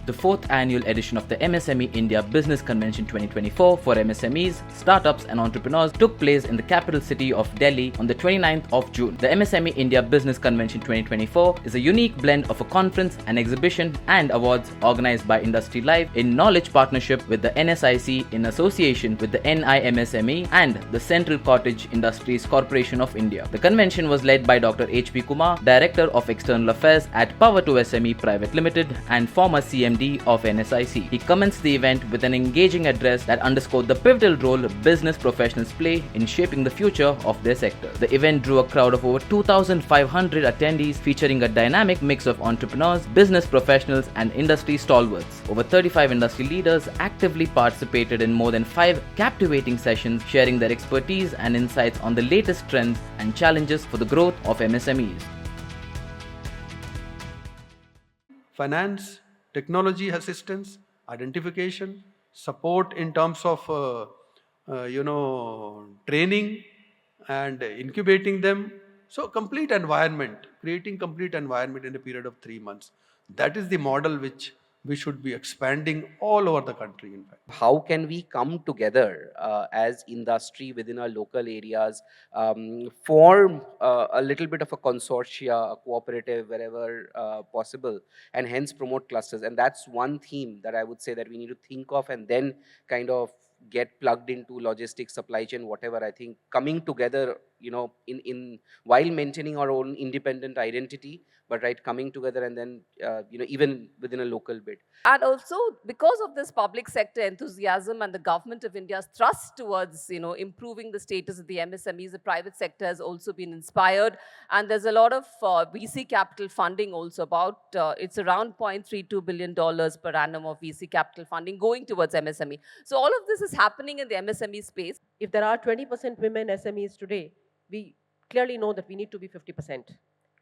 The 4th annual edition of the MSME India Business Convention 2024 for MSMEs, startups and entrepreneurs took place in the capital city of Delhi on the 29th of June. The MSME India Business Convention 2024 is a unique blend of a conference, an exhibition and awards organized by Industry Live in knowledge partnership with the NSIC in association with the NIMSME and the Central Cottage Industries Corporation of India. The convention was led by Dr. H.P. Kumar, Director of External Affairs at Power to SME Private Limited and former CMD of NSIC. He commenced the event with an engaging address that underscored the pivotal role business professionals play in shaping the future of their sector. The event drew a crowd of over 2,500 attendees featuring a dynamic mix of entrepreneurs, business professionals and industry stalwarts. Over 35 industry leaders actively participated in more than 5 captivating sessions, sharing their expertise and insights on the latest trends and challenges for the growth of MSMEs. Finance, technology assistance, identification, support in terms of training and incubating them. So complete environment, creating complete environment in a period of 3 months. That is the model which we should be expanding all over the country, in fact. How can we come together as industry within our local areas, form a little bit of a consortia, a cooperative wherever possible, and hence promote clusters? And that's one theme that I would say that we need to think of and then kind of get plugged into logistics, supply chain, whatever. I think coming together, in while maintaining our own independent identity, but coming together and then, even within a local bit. And also because of this public sector enthusiasm and the government of India's thrust towards, improving the status of the MSMEs, the private sector has also been inspired. And there's a lot of VC capital funding also it's around $0.32 billion per annum of VC capital funding going towards MSME. So all of this is happening in the MSME space. If there are 20% women SMEs today, we clearly know that we need to be 50%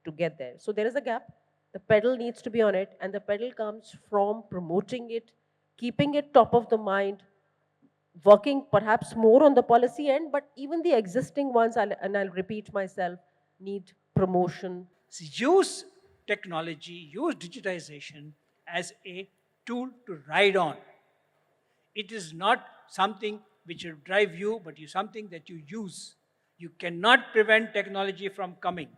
to get there. So there is a gap. The pedal needs to be on it, and the pedal comes from promoting it, keeping it top of the mind, working perhaps more on the policy end, but even the existing ones, I'll repeat myself, need promotion. So use technology, use digitization as a tool to ride on. It is not something which will drive you, but is something that you use. You cannot prevent technology from coming.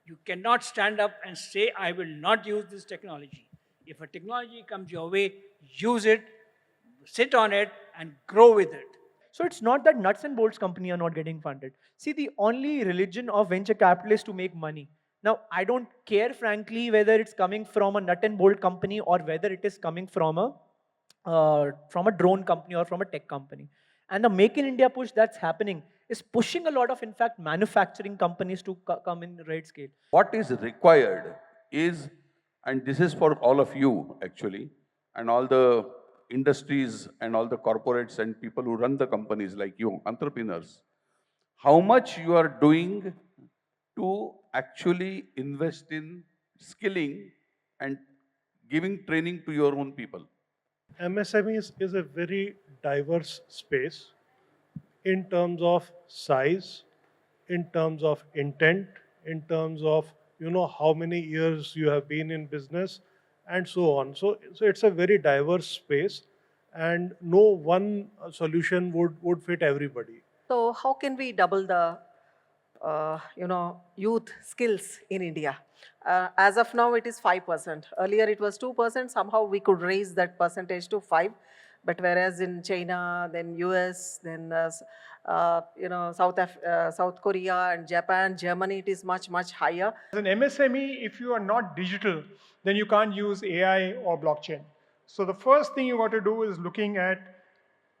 You cannot stand up and say, I will not use this technology. If a technology comes your way, use it, sit on it, and grow with it. So it's not that nuts and bolts company are not getting funded. See, the only religion of venture capital is to make money. Now, I don't care, frankly, whether it's coming from a nut and bolt company or whether it is coming from a drone company or from a tech company. And the Make in India push that's happening is pushing a lot of, in fact, manufacturing companies to come in right scale. What is required is, and this is for all of you actually, and all the industries and all the corporates and people who run the companies like you, entrepreneurs, how much you are doing to actually invest in skilling and giving training to your own people. MSMEs is a very diverse space in terms of size, in terms of intent, in terms of how many years you have been in business, and so on. So it's a very diverse space, and no one solution would fit everybody. So how can we double the youth skills in India? As of now, it is 5%. Earlier, it was 2%. Somehow, we could raise that percentage to 5%. But whereas in China, then US, then South Korea and Japan, Germany, it is much, much higher. As an MSME, if you are not digital, then you can't use AI or blockchain. So the first thing you got to do is looking at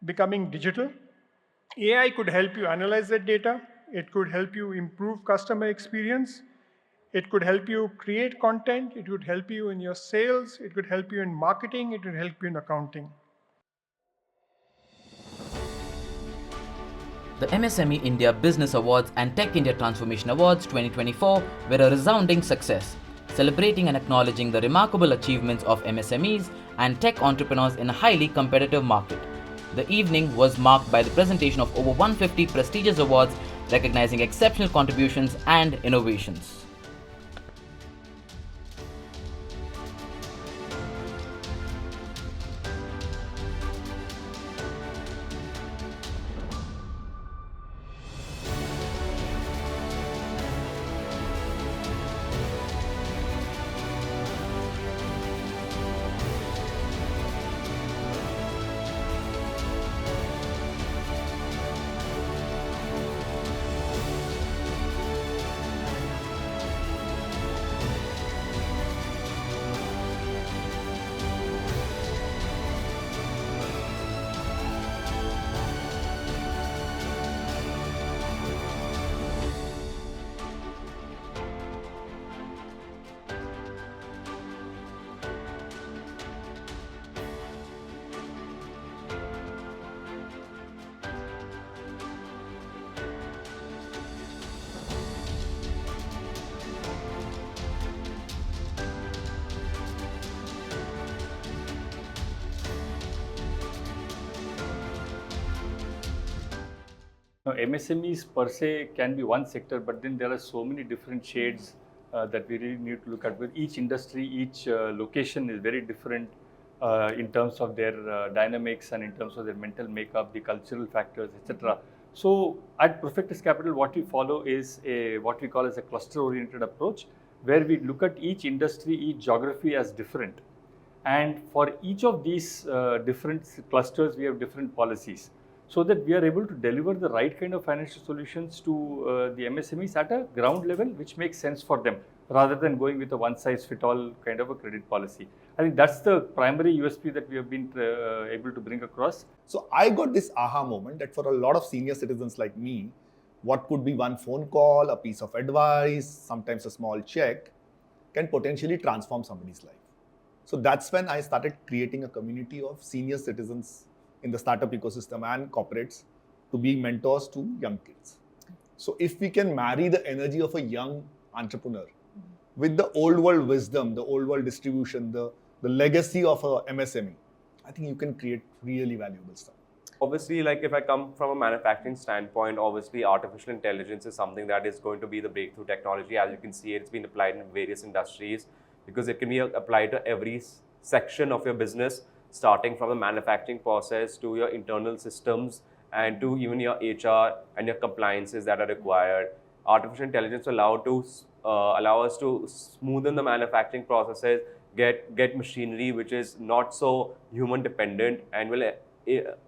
becoming digital. AI could help you analyze that data. It could help you improve customer experience. It could help you create content. It would help you in your sales. It could help you in marketing. It would help you in accounting. The MSME India Business Awards and Tech India Transformation Awards 2024 were a resounding success, celebrating and acknowledging the remarkable achievements of MSMEs and tech entrepreneurs in a highly competitive market. The evening was marked by the presentation of over 150 prestigious awards recognizing exceptional contributions and innovations. Now, MSMEs per se can be one sector, but then there are so many different shades that we really need to look at. With each industry, each location is very different in terms of their dynamics and in terms of their mental makeup, the cultural factors, etc. So, at Profectus Capital, what we follow is what we call as a cluster-oriented approach, where we look at each industry, each geography as different. And for each of these different clusters, we have different policies, so that we are able to deliver the right kind of financial solutions to the MSMEs at a ground level, which makes sense for them, rather than going with a one-size-fit-all kind of a credit policy. I think that's the primary USP that we have been able to bring across. So I got this aha moment that for a lot of senior citizens like me, what could be one phone call, a piece of advice, sometimes a small check, can potentially transform somebody's life. So that's when I started creating a community of senior citizens in the startup ecosystem and corporates to be mentors to young kids. So if we can marry the energy of a young entrepreneur with the old world wisdom, the old world distribution, the legacy of a MSME, I think you can create really valuable stuff. Obviously, like if I come from a manufacturing standpoint, obviously artificial intelligence is something that is going to be the breakthrough technology. As you can see, it's been applied in various industries because it can be applied to every section of your business, starting from the manufacturing process to your internal systems and to even your HR and your compliances that are required. Artificial intelligence allow us to smoothen the manufacturing processes, get machinery which is not so human dependent, and will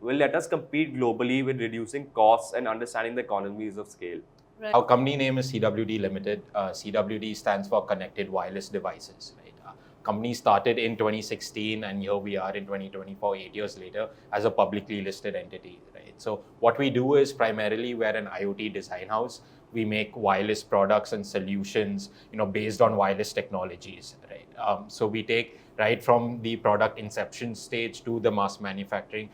let us compete globally with reducing costs and understanding the economies of scale. Right. Our company name is CWD Limited. CWD stands for Connected Wireless Devices. Right? Company started in 2016, and here we are in 2024, 8 years later, as a publicly listed entity. Right? So what we do is primarily we're an IoT design house. We make wireless products and solutions, based on wireless technologies. Right? So we take right from the product inception stage to the mass manufacturing.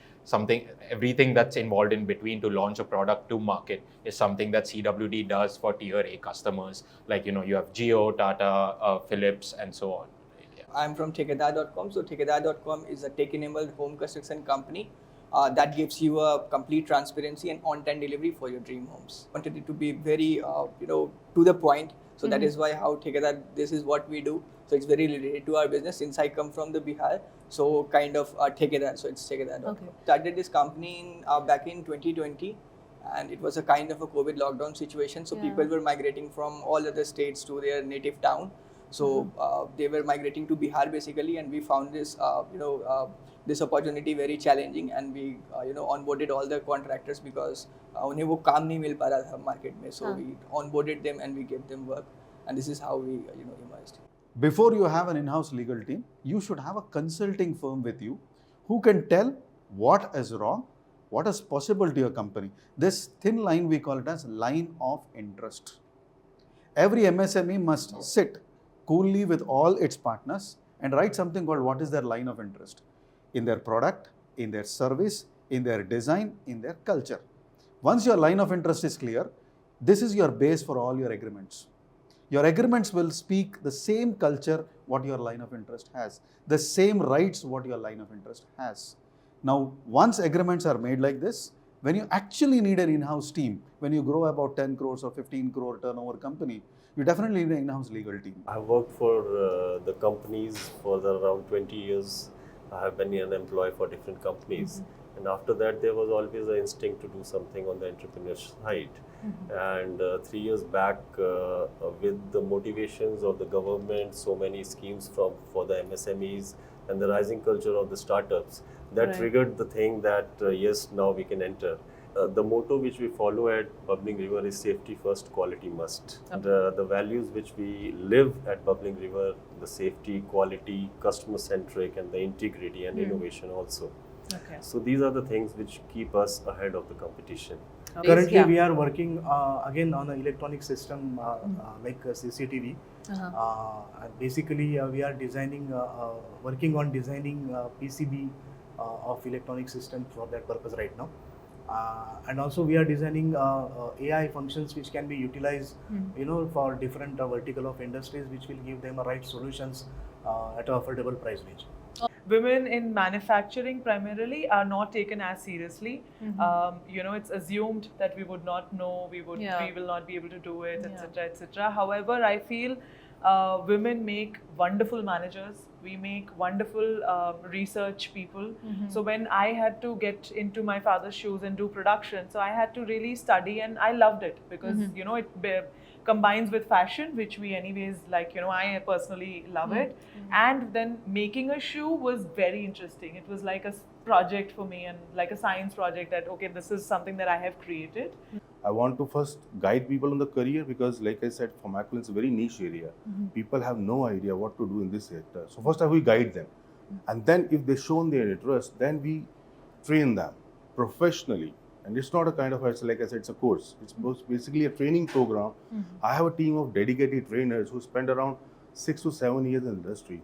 Everything that's involved in between to launch a product to market is something that CWD does for tier A customers. Like, you have Jio, Tata, Philips, and so on. Right? Yeah. I'm from Thekedar.com. So Thekedar.com is a tech-enabled home construction company that gives you a complete transparency and on-time delivery for your dream homes. I wanted it to be very, to the point. So that is why how Thekedar, this is what we do. So it's very related to our business since I come from the Bihar. So kind of Thekedar, so it's Thekedar.com. Okay. Started this company back in 2020, and it was a kind of a COVID lockdown situation. So people were migrating from all other states to their native town. So they were migrating to Bihar basically, and we found this, this opportunity very challenging, and we, onboarded all the contractors because उन्हें वो काम नहीं मिल पा रहा था market में. So we onboarded them and we gave them work, and this is how we, emerged. Before you have an in-house legal team, you should have a consulting firm with you who can tell what is wrong, what is possible to your company. This thin line, we call it as line of interest. Every MSME must sit coolly with all its partners and write something called what is their line of interest in their product, in their service, in their design, in their culture. Once your line of interest is clear, this is your base for all your agreements. Your agreements will speak the same culture what your line of interest has, the same rights what your line of interest has. Now, once agreements are made like this, when you actually need an in-house team, when you grow about 10 crores or 15 crore turnover company, you definitely need an in-house legal team. I have worked for the companies for around 20 years. I have been an employee for different companies. And after that, there was always an instinct to do something on the entrepreneur side. And 3 years back, with the motivations of the government, so many schemes for the MSMEs and the rising culture of the startups, that triggered the thing that yes, now we can enter. The motto which we follow at Bubbling River is safety first, quality must. And the values which we live at Bubbling River, the safety, quality, customer centric, and the integrity and innovation also. Okay. So these are the things which keep us ahead of the competition. Currently, we are working again on an electronic system like CCTV. Basically, we are designing, working on designing PCB of electronic system for that purpose right now. And also, we are designing AI functions which can be utilized, for different vertical of industries, which will give them a right solutions at an affordable price range. Women in manufacturing primarily are not taken as seriously. You know, it's assumed that we would not know, we will not be able to do it, etc., etc. However, I feel women make wonderful managers. We make wonderful research people. So when I had to get into my father's shoes and do production, so I had to really study, and I loved it because you know it combines with fashion, which we anyways like. You know, I personally love it, and then making a shoe was very interesting. It was like a project for me and like a science project that okay, this is something that I have created. I want to first guide people in the career because, like I said, pharmacology is a very niche area. People have no idea what to do in this sector. So first, we guide them, and then if they shown their interest, then we train them professionally. And it's not a kind of, it's like I said, it's a course. It's basically a training program. I have a team of dedicated trainers who spend around 6 to 7 years in the industry.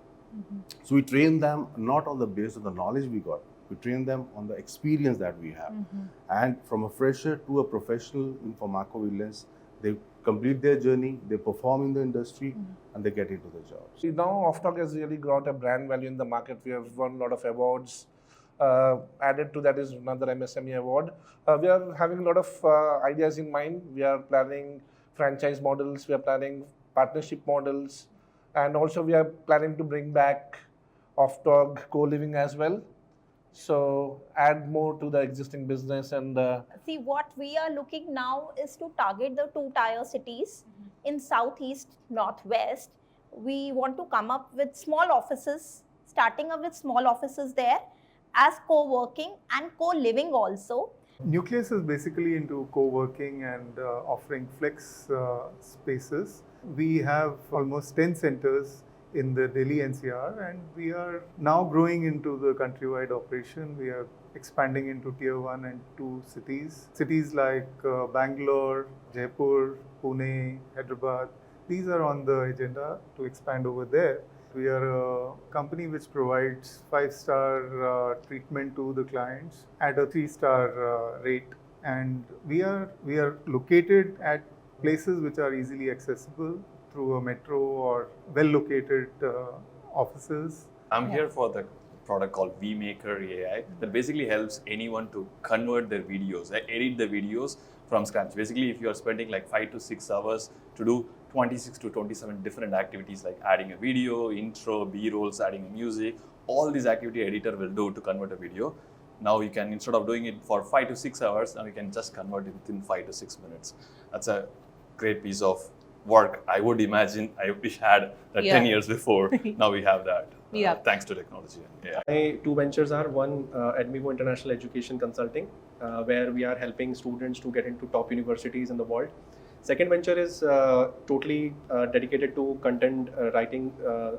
So we train them not on the basis of the knowledge we got. We train them on the experience that we have. And from a fresher to a professional in pharmacovigilance, they complete their journey, they perform in the industry, and they get into the job. See, now Offtalk has really got a brand value in the market. We have won a lot of awards. Added to that is another MSME award. We are having a lot of ideas in mind. We are planning franchise models, we are planning partnership models, and also we are planning to bring back Offtalk co-living as well. So add more to the existing business and See, what we are looking now is to target the 2-tier cities in Southeast, Northwest. We want to come up with small offices, starting up with small offices there as co-working and co-living also. Nucleus is basically into co-working and offering flex spaces. We have almost 10 centers in the Delhi NCR, and we are now growing into the countrywide operation. We are expanding into tier 1 and 2 cities. Cities like Bangalore, Jaipur, Pune, Hyderabad. These are on the agenda to expand over there. We are a company which provides 5-star treatment to the clients at a 3-star rate, and we are located at places which are easily accessible through a metro or well-located offices. I'm here for the product called vMaker AI that basically helps anyone to convert their videos, edit the videos from scratch. Basically, if you are spending like 5 to 6 hours to do 26 to 27 different activities like adding a video, intro, B-rolls, adding music, all these activity editor will do to convert a video. Now you can, instead of doing it for 5 to 6 hours, now you can just convert it within 5 to 6 minutes. That's a great piece of work. I would imagine I wish I had that 10 years before. Now we have that. Thanks to technology. My two ventures are one, Admivo International Education Consulting, where we are helping students to get into top universities in the world. Second venture is totally dedicated to content writing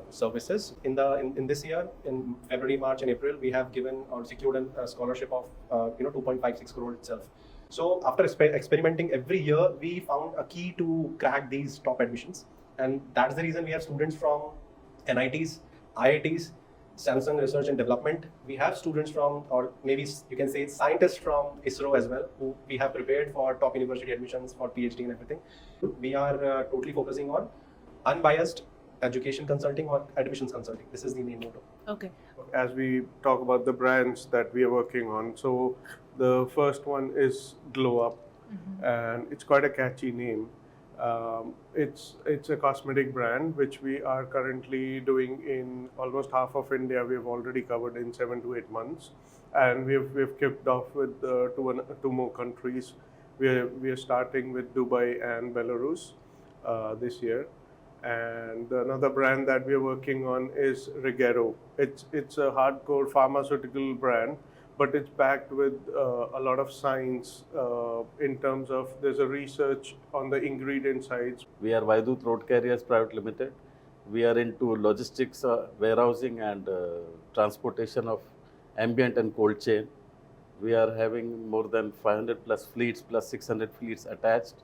services. In this year, in February, March, and April, we have given or secured a scholarship of 2.56 crore itself. So after experimenting every year, we found a key to crack these top admissions, and that's the reason we have students from NITs, IITs, Samsung Research and Development. We have students from, or maybe you can say scientists from ISRO as well, who we have prepared for top university admissions for PhD and everything. We are totally focusing on unbiased education consulting or admissions consulting. This is the main motto. Okay. As we talk about the brands that we are working on, so the first one is Glow Up, and it's quite a catchy name. It's a cosmetic brand which we are currently doing in almost half of India. We've already covered in 7 to 8 months, and we've kicked off with two more countries. We are starting with Dubai and Belarus this year. And another brand that we are working on is Regero. It's a hardcore pharmaceutical brand, but it's backed with a lot of science in terms of there's a research on the ingredient sides. We are Vaidut Road Carriers Private Limited. We are into logistics, warehousing and transportation of ambient and cold chain. We are having more than 500 plus fleets plus 600 fleets attached,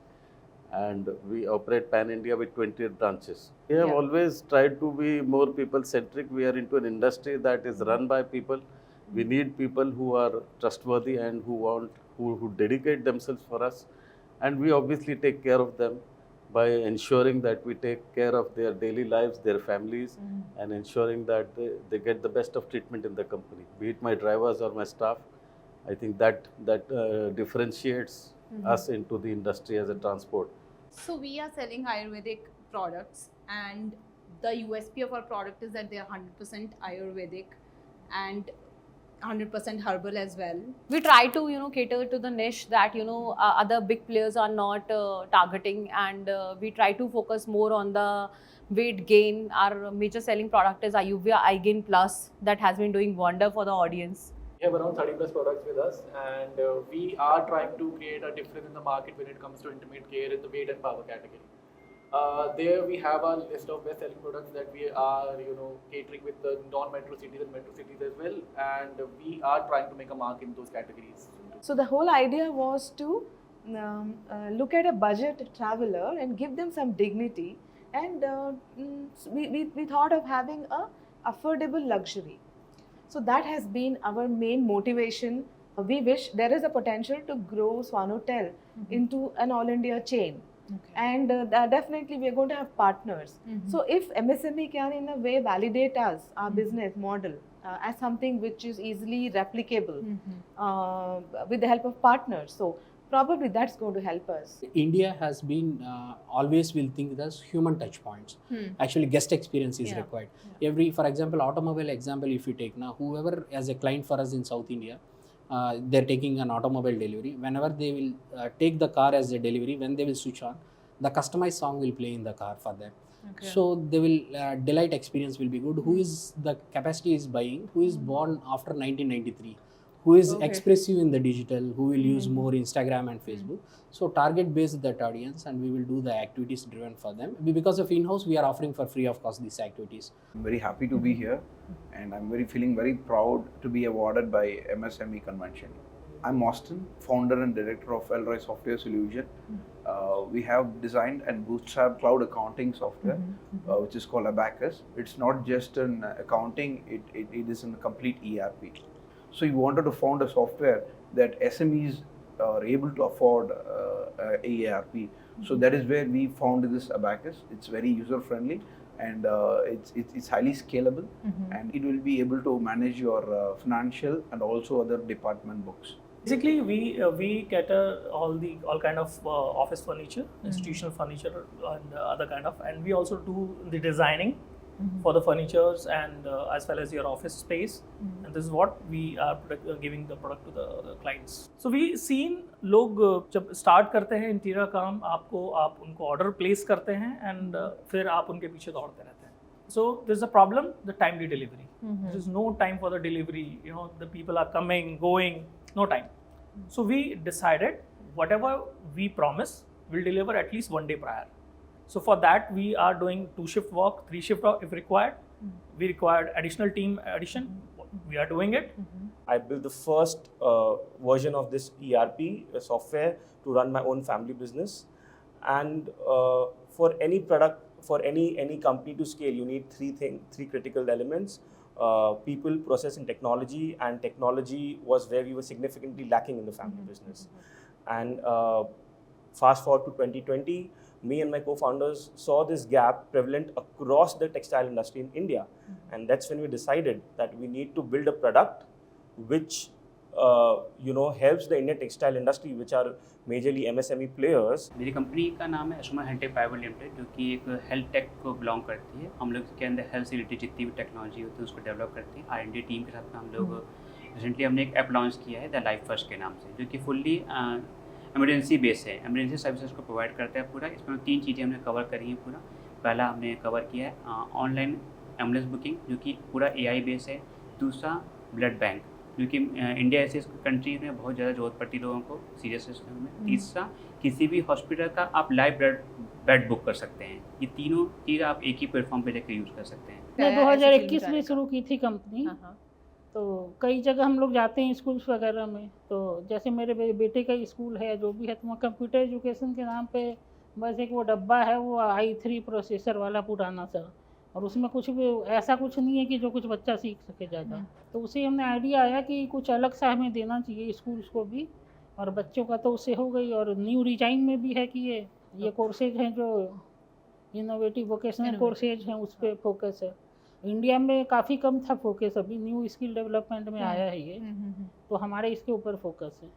and we operate pan-India with 28 branches. We have always tried to be more people-centric. We are into an industry that is run by people. We need people who are trustworthy and who dedicate themselves for us, and we obviously take care of them. by ensuring that we take care of their daily lives, their families, and ensuring that they get the best of treatment in the company, be it my drivers or my staff. I think that differentiates us into the industry as a transport. So we are selling Ayurvedic products, and the USP of our product is that they are 100% Ayurvedic and 100% herbal as well. We try to cater to the niche that other big players are not targeting, and we try to focus more on the weight gain. Our major selling product is Ayurveda iGain Plus, that has been doing wonder for the audience. We have around 30 plus products with us, and we are trying to create a difference in the market when it comes to intimate care in the weight and power category. There we have a list of best-selling products that we are, catering with the non-metro cities and metro cities as well, and we are trying to make a mark in those categories. So the whole idea was to look at a budget traveler and give them some dignity, and we thought of having a affordable luxury. So that has been our main motivation. We wish there is a potential to grow Swanotel into an all-India chain. Okay. And definitely we are going to have partners. So if MSME can in a way validate us, our business model, as something which is easily replicable with the help of partners, so probably that's going to help us. India has been always will think as human touch points. Actually guest experience is required. For example, automobile example if you take now, whoever as a client for us in South India, they're taking an automobile delivery. Whenever they will take the car as a delivery, when they will switch on, the customized song will play in the car for them. Okay. So they will delight experience will be good. Who is the capacity is buying? Who is born after 1993? Who is expressive in the digital? Who will use more Instagram and Facebook? So target based that audience, and we will do the activities driven for them. Because of in-house, we are offering for free of cost these activities. I'm very happy to be here, and I'm feeling very proud to be awarded by MSME Convention. I'm Austin, founder and director of Elroy Software Solution. We have designed and bootstrapped cloud accounting software, which is called Abacus. It's not just an accounting, it is a complete ERP. So we wanted to found a software that SMEs are able to afford ERP. So that is where we found this Abacus. It's very user friendly, and it's highly scalable, and it will be able to manage your financial and also other department books. Basically, we cater all kind of office furniture, institutional furniture, and other kind of, and we also do the designing for the furnitures and as well as your office space, and this is what we are giving the product to the clients. So we seen लोग जब start करते हैं interior काम, आप उनको order place करते हैं, and फिर आप उनके पीछे दौड़ते रहते हैं. So there's a problem, the timely delivery. There is no time for the delivery. The people are coming, going, no time. So we decided whatever we promise, we'll deliver at least 1 day prior. So for that, we are doing 2-shift work, 3-shift work if required. We required additional team addition. We are doing it. I built the first version of this ERP software to run my own family business. And for any product, for any company to scale, you need three critical elements. People, process, and technology. And technology was where we were significantly lacking in the family business. And fast forward to 2020, me and my co-founders saw this gap prevalent across the textile industry in India. And that's when we decided that we need to build a product which helps the Indian textile industry, which are majorly MSME players. मेरी company का नाम है एशमा health private limited, जो कि एक health take को belong करती है. हम लोग के अंदर हेल्थ से रिलेटेड जितनी भी टेक्नोलॉजी होती है उसको डेवलप करते हैं. R&D टीम के साथ में हम लोग रिसेंटली हमने एक ऐप लॉन्च किया है द लाइफ फर्स्ट के नाम से, जो कि फुल्ली एमरजेंसी बेस है. एमरजेंसी सर्विसेज को प्रोवाइड करता है पूरा. इसमें 3 चीज़ें हमने कवर करी हैं पूरा. पहला हमने कवर किया है ऑनलाइन एम्बुलेंस बुकिंग, जो कि पूरा AI बेस है. दूसरा ब्लड बैंक, जो कि इंडिया ऐसे कंट्री में बहुत ज़्यादा जरूरत पड़ती है लोगों को सीरियस सिस्टम में. तीसरा, किसी भी हॉस्पिटल का आप लाइव बेड बुक कर सकते हैं. ये तीनों चीज़ आप एक ही प्लेटफॉर्म पे लेकर यूज़ कर सकते हैं. मैं 2021 में शुरू की थी कंपनी. तो कई जगह हम लोग जाते हैं स्कूल्स वगैरह में, तो जैसे मेरे बेटे का स्कूल है जो भी है, तो वहाँ कंप्यूटर एजुकेशन के नाम पे बस एक वो डब्बा है, वो i3 प्रोसेसर वाला पुराना सा, और उसमें कुछ भी ऐसा कुछ नहीं है कि जो कुछ बच्चा सीख सके ज़्यादा. तो उसे हमने आइडिया आया कि कुछ अलग सा हमें देना चाहिए स्कूल्स को भी, और बच्चों का तो उससे हो गई. और न्यू डिजाइन में भी है कि ये ये कोर्सेज हैं जो इनोवेटिव वोकेशनल कोर्सेज हैं, उस पर फोकस है। इंडिया में काफ़ी कम था फोकस, अभी न्यू स्किल डेवलपमेंट में आया है ये, तो हमारे इसके ऊपर फोकस है।